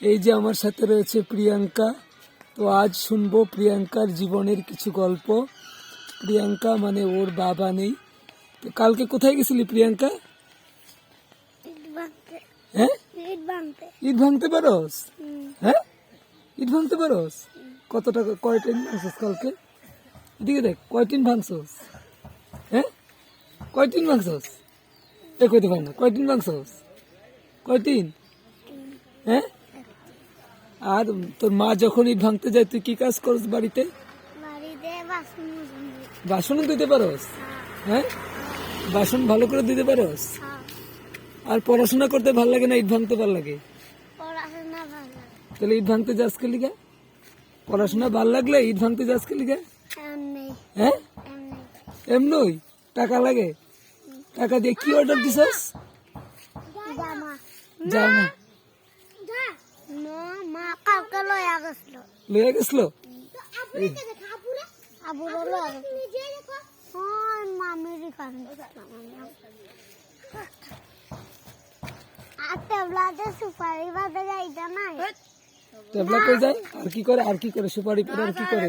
এই যে আমার সাথে রয়েছে প্রিয়াঙ্কা। তো আজ শুনবো প্রিয়াঙ্কার জীবনের কিছু গল্প। প্রিয়াঙ্কা মানে ওর বাবা নেই। তো কালকে কোথায় গেছিলি প্রিয়াঙ্কা? হ্যাঁ, ইট ভাঙতে পারোস? হ্যাঁ, ইট ভাঙতে পারোস? কত টাকা কয় টিন ভাঙছস কালকে? এদিকে দেখ, কয় টিন ভাঙছস? হ্যাঁ, কয় টিন ভাঙছস? এ কইতে পারি না, কয় টিন ভাঙছস? কয় টিন? হ্যাঁ, আর তোর মা যখন ইট ভাঙতে যায় তুই কি কাজ করস বাড়িতে? বাসনও দিতে পারোস? হ্যাঁ, বাসন ভালো করে দিতে পারোস? আর পড়াশোনা করতে ভাল লাগে না ইট ভাঙতে ভাল লাগে? তাহলে ইট ভাঙতে যাস কে লিগা? পড়াশোনা ভাল লাগলে ইট ভাঙতে যাস কে লিগা? হ্যাঁ, এমনই টাকা লাগে? টাকা দিয়ে কি অর্ডার দিছস? জামা লইয়া গেছিল? টেবলা কই যায়? আর কি করে? আর কি করে? সুপারি পরে আর কি করে?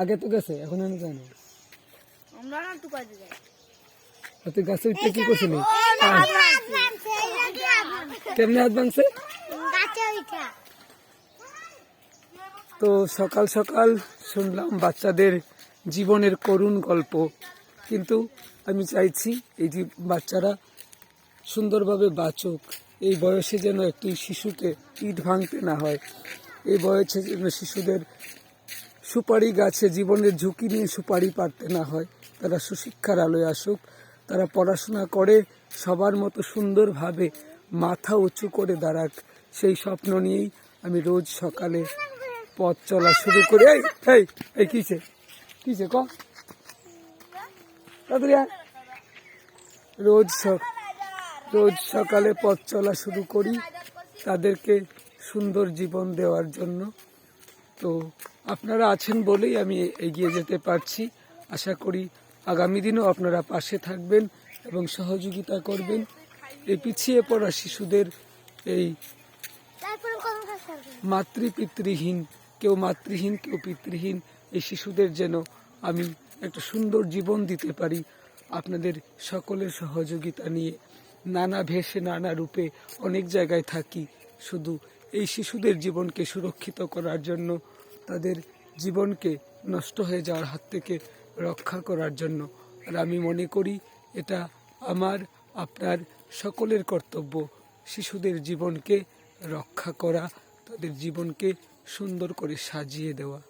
আগে তো গেছে, এখন আমি যাই না। তুই গাছে উঠতে কি করছিলি? কেমনে হাত ভাঙছে? তো সকাল সকাল শুনলাম বাচ্চাদের জীবনের করুণ গল্প, কিন্তু আমি চাইছি এই যে বাচ্চারা সুন্দরভাবে বাঁচুক। এই বয়সে যেন একটি শিশুকে ইট ভাঙতে না হয়, এই বয়সে যেন শিশুদের সুপারি গাছে জীবনের ঝুঁকি নিয়ে সুপারি পাড়তে না হয়। তারা সুশিক্ষার আলোয় আসুক, তারা পড়াশোনা করে সবার মতো সুন্দরভাবে মাথা উঁচু করে দাঁড়াক, সেই স্বপ্ন নিয়েই আমি রোজ সকালে পথ চলা শুরু করি। এই কিছে কিছে ক রোজ সকালে পথ চলা শুরু করি তাদেরকে সুন্দর জীবন দেওয়ার জন্য। তো আপনারা আছেন বলেই আমি এগিয়ে যেতে পারছি। আশা করি আগামী দিনও আপনারা পাশে থাকবেন এবং সহযোগিতা করবেন। এই পিছিয়ে পড়া শিশুদের, এই মাতৃপিতৃহীন, কেউ মাতৃহীন কেউ পিতৃহীন, এই শিশুদের যেন আমি একটা সুন্দর জীবন দিতে পারি আপনাদের সকলের সহযোগিতা নিয়ে। নানা ভেষে নানা রূপে অনেক জায়গায় থাকি, শুধু এই শিশুদের জীবনকে সুরক্ষিত করার জন্য, তাদের জীবনকে নষ্ট হয়ে যাওয়ার হাত থেকে রক্ষা করার জন্য। আর আমি মনে করি এটা আমার আপনার সকলের কর্তব্য, শিশুদের জীবনকে রক্ষা করা, তাদের জীবনকে সুন্দর করে সাজিয়ে দেওয়া।